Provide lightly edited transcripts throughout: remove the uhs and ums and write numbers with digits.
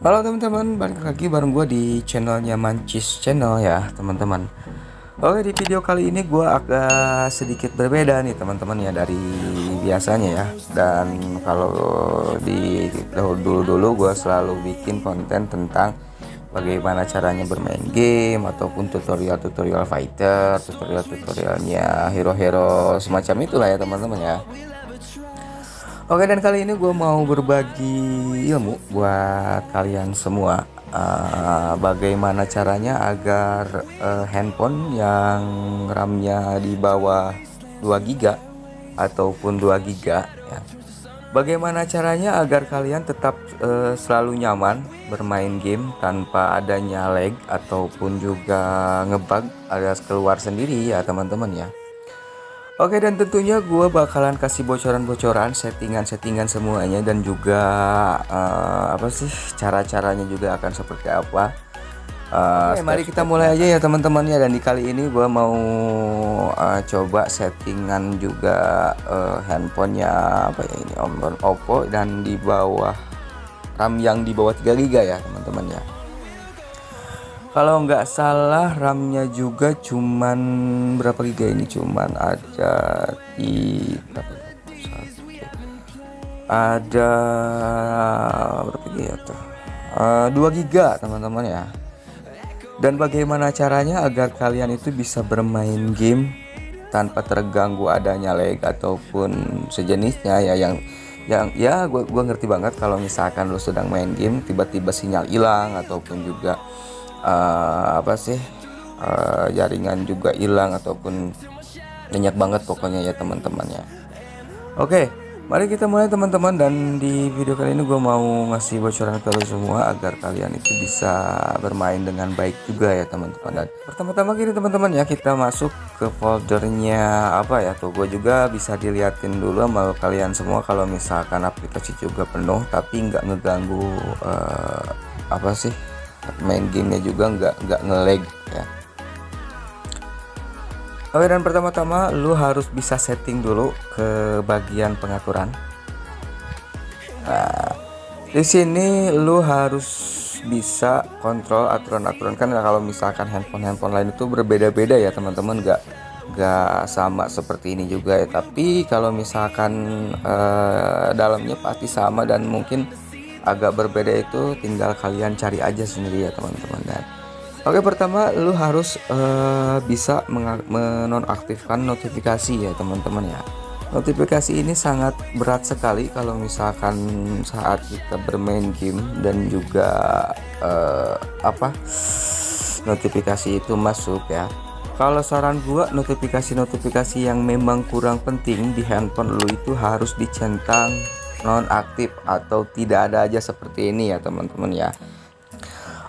Halo teman-teman, balik lagi bareng gue di channelnya Mancis Channel ya teman-teman. Oke, di video kali ini gue agak sedikit berbeda nih teman-teman ya dari biasanya ya. Dan kalau di dulu gue selalu bikin konten tentang bagaimana caranya bermain game ataupun tutorial-tutorial fighter, tutorial-tutorialnya hero-hero semacam itulah ya teman-teman ya. Oke, dan kali ini gue mau berbagi ilmu buat kalian semua. Bagaimana caranya agar handphone yang RAM-nya di bawah 2 GB ataupun 2 GB ya. Bagaimana caranya agar kalian tetap selalu nyaman bermain game tanpa adanya lag ataupun juga ngebug alias keluar sendiri ya teman-teman ya. Oke, dan tentunya gue bakalan kasih bocoran-bocoran settingan-settingan semuanya dan juga apa sih cara-caranya juga akan seperti apa. Oke, mari kita mulai aja ya teman-teman ya. Dan di kali ini gue mau coba settingan juga handphonenya apa ya ini Oppo dan di bawah RAM yang di bawah 3 GB ya teman-teman ya. Kalau nggak salah RAM-nya juga cuman berapa giga ini, cuman ada di ada berapa giga tuh, 2 giga teman-teman ya. Dan bagaimana caranya agar kalian itu bisa bermain game tanpa terganggu adanya lag ataupun sejenisnya ya, yang ya gue ngerti banget kalau misalkan lo sedang main game tiba-tiba sinyal hilang ataupun juga jaringan juga hilang ataupun banyak banget pokoknya ya teman-teman ya. Oke, mari kita mulai teman-teman. Dan di video kali ini gue mau ngasih bocoran ke kalian semua agar kalian itu bisa bermain dengan baik juga ya teman-teman. Dan pertama-tama gini teman-teman ya, kita masuk ke foldernya apa ya tuh, gue juga bisa diliatin dulu sama kalian semua kalau misalkan aplikasi juga penuh tapi nggak ngeganggu main gamenya juga nggak nge-lag ya. Oke, dan pertama-tama lu harus bisa setting dulu ke bagian pengaturan. Nah, di sini lu harus bisa kontrol aturan-aturan, kan kalau misalkan handphone lain itu berbeda-beda ya teman-teman, nggak sama seperti ini juga ya. Tapi kalau misalkan dalamnya pasti sama dan mungkin agak berbeda, itu tinggal kalian cari aja sendiri ya teman-teman. Dan oke, pertama lu harus bisa menonaktifkan notifikasi ya teman-teman ya. Notifikasi ini sangat berat sekali kalau misalkan saat kita bermain game dan juga notifikasi itu masuk ya. Kalau saran gua, notifikasi yang memang kurang penting di handphone lu itu harus dicentang nonaktif atau tidak ada aja seperti ini ya teman-teman ya.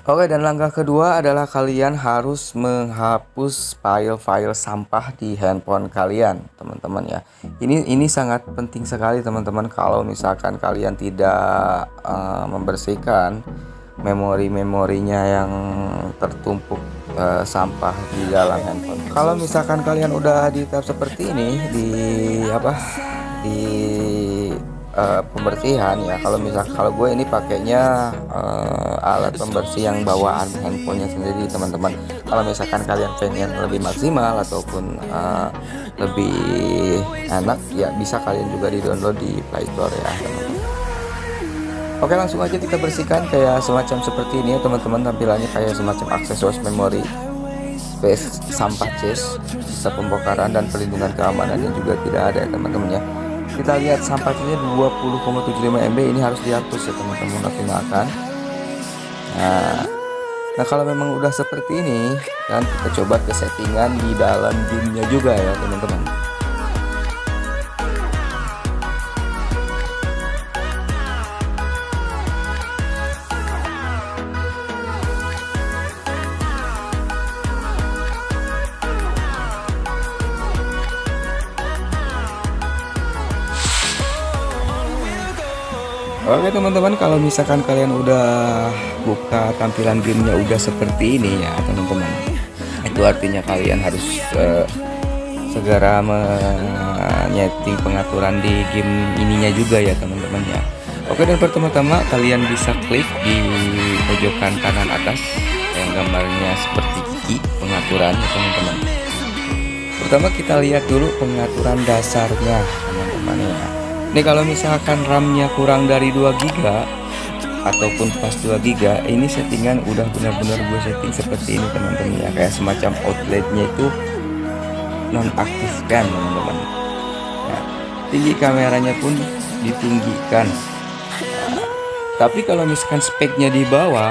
Oke, dan langkah kedua adalah kalian harus menghapus file-file sampah di handphone kalian teman-teman ya. Ini sangat penting sekali teman-teman. Kalau misalkan kalian tidak membersihkan memorinya yang tertumpuk sampah di dalam handphone. Kalau misalkan kalian udah di tahap seperti ini di pembersihan ya, kalau gue ini pakainya alat pembersih yang bawaan handphonenya sendiri teman-teman. Kalau misalkan kalian pengen lebih maksimal ataupun lebih enak ya, bisa kalian juga di download di Play Store ya teman-teman. Oke, langsung aja kita bersihkan kayak semacam seperti ini ya teman-teman. Tampilannya kayak semacam aksesoris memori, space, sampah chest, sisa pembongkaran dan perlindungan keamanan yang juga tidak ada ya teman-teman ya. Kita lihat sampahnya 20,75 MB, ini harus dihapus ya teman-teman, optimalkan. Nah, kalau memang udah seperti ini kan, kita coba ke settingan di dalam gamenya juga ya teman-teman. Oke teman-teman, kalau misalkan kalian udah buka tampilan gamenya udah seperti ini ya teman-teman, itu artinya kalian harus segera menyeting pengaturan di game ininya juga ya teman-teman ya. Oke, dan pertama-tama kalian bisa klik di pojokan kanan atas yang gambarnya seperti gigi pengaturannya teman-teman. Pertama kita lihat dulu pengaturan dasarnya teman-teman ya. Ini kalau misalkan RAM-nya kurang dari 2 GB ataupun pas 2 GB, ini settingan udah benar-benar gue setting seperti ini teman-teman ya, kayak semacam outletnya itu nonaktifkan teman-teman. Nah, tinggi kameranya pun ditinggikan. Tapi kalau misalkan speknya di bawah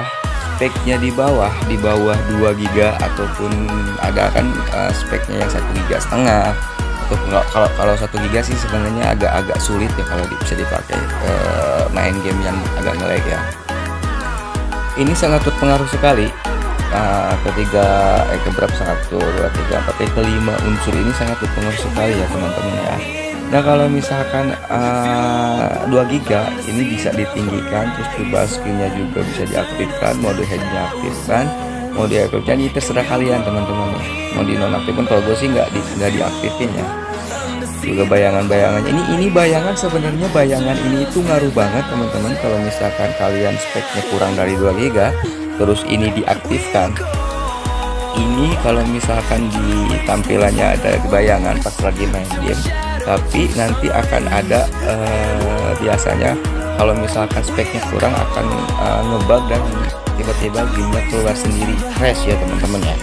di bawah 2 GB ataupun ada kan speknya yang 1,5 GB ataupun kalau 1 GB sih sebenarnya agak sulit ya kalau bisa dipakai main game yang agak nge-lag ya. Ini sangat berpengaruh sekali keberapa 1, 2, 3, 4, kelima unsur ini sangat berpengaruh sekali ya teman-teman ya. Nah kalau misalkan 2 GB ini bisa ditinggikan, terus juga screen-nya juga bisa diaktifkan, mode head-nya aktifkan, mau diaktifkan ini terserah kalian teman-teman ya. Mau dinonaktifkan, kalau gue sih nggak diaktifin ya. Juga bayangannya ini bayangan, sebenarnya bayangan ini itu ngaruh banget teman-teman. Kalau misalkan kalian speknya kurang dari 2 GB terus ini diaktifkan, ini kalau misalkan di tampilannya ada bayangan pas lagi main game, tapi nanti akan ada biasanya kalau misalkan speknya kurang akan ngebug dan tiba-tiba gamenya keluar sendiri, crash ya teman-teman ya.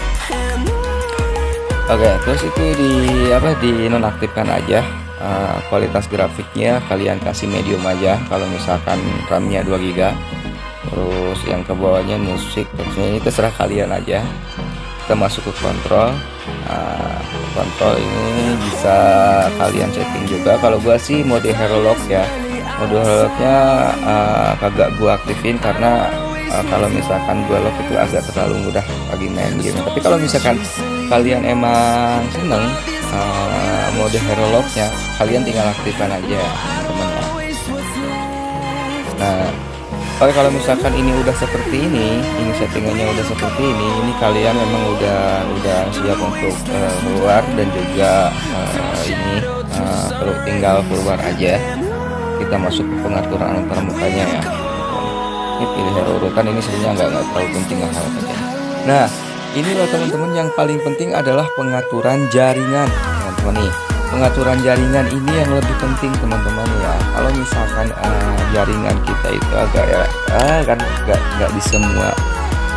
Oke, terus itu di nonaktifkan aja. Kualitas grafiknya kalian kasih medium aja kalau misalkan RAM-nya 2 GB. Terus yang ke bawahnya musik, terusnya ini terserah kalian aja. Kita masuk ke kontrol. Kontrol ini bisa kalian setting juga. Kalau gua sih mode hero lock ya. Mode hero locknya kagak gua aktifin karena kalau misalkan gua lock itu agak terlalu mudah lagi main game. Tapi kalau misalkan kalian emang seneng mode hero locknya, kalian tinggal aktifkan aja teman-teman. Nah, oke, kalau misalkan ini udah seperti ini settingannya udah seperti ini kalian memang udah siap untuk keluar dan juga perlu tinggal keluar aja. Kita masuk ke pengaturan antarmukanya ya. Ini pilih hero urutan, ini sebenarnya nggak terlalu penting lah kalau aja. Nah, ini loh teman-teman, yang paling penting adalah pengaturan jaringan teman-teman nih. Pengaturan jaringan ini yang lebih penting teman-teman ya. Kalau misalkan jaringan kita itu agak ya kan nggak di semua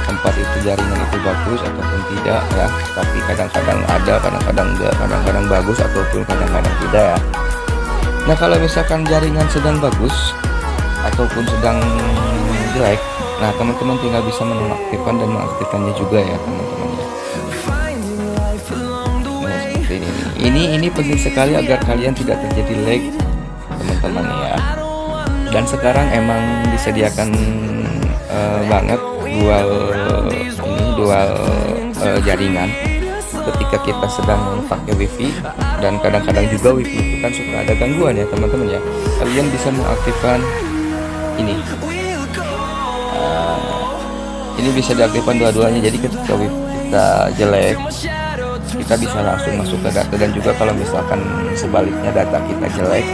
tempat itu jaringan itu bagus ataupun tidak ya, tapi kadang-kadang ada, kadang-kadang enggak, kadang-kadang bagus ataupun kadang-kadang tidak ya. Nah kalau misalkan jaringan sedang bagus ataupun sedang jelek, nah teman-teman tinggal bisa menonaktifkan dan mengaktifkannya juga ya teman-teman ya. Nah seperti ini penting sekali agar kalian tidak terjadi lag teman-teman ya. Dan sekarang emang disediakan banget dual jaringan ketika kita sedang pakai wifi, dan kadang-kadang juga wifi itu kan suka ada gangguan ya teman-teman ya. Kalian bisa mengaktifkan ini bisa diaktifkan dua-duanya, jadi ketika wifi kita jelek kita bisa langsung masuk ke data, dan juga kalau misalkan sebaliknya data kita jelek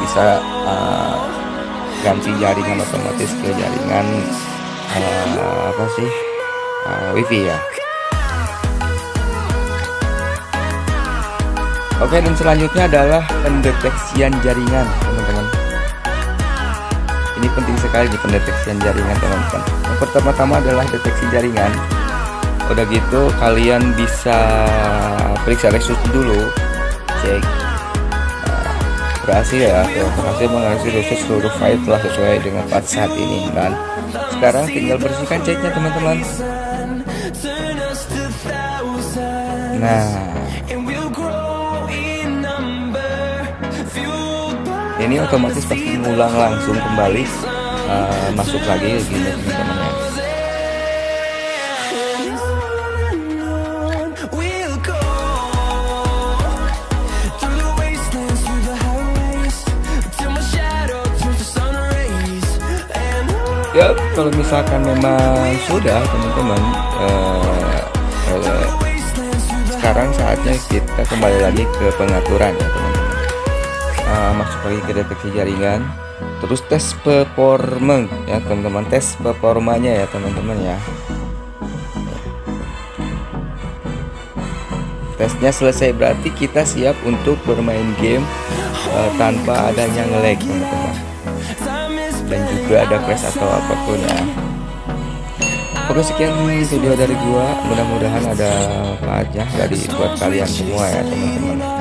bisa ganti jaringan otomatis ke jaringan wifi ya. Oke, dan selanjutnya adalah pendeteksian jaringan teman-teman. Ini penting sekali di pendeteksian jaringan teman-teman. Yang pertama-tama adalah deteksi jaringan. Udah gitu kalian bisa periksa resus dulu, cek berhasil ya, berhasil menganalisis resus seluruh file telah sesuai dengan patch saat ini. Dan sekarang tinggal bersihkan ceknya teman-teman. Nah ini otomatis pasti ngulang langsung kembali masuk lagi gini teman-teman ya. Ya kalau misalkan memang sudah teman-teman, sekarang saatnya kita kembali lagi ke pengaturan ya teman-teman. Masuk lagi ke deteksi jaringan. Terus tes performa ya teman-teman, tes performanya ya teman-teman ya. Tesnya selesai berarti kita siap untuk bermain game tanpa adanya nge-lag teman-teman. Dan juga ada crash atau apapun ya. Oke, sekian video dari gua, mudah-mudahan ada manfaatnya dari buat kalian semua ya teman-teman.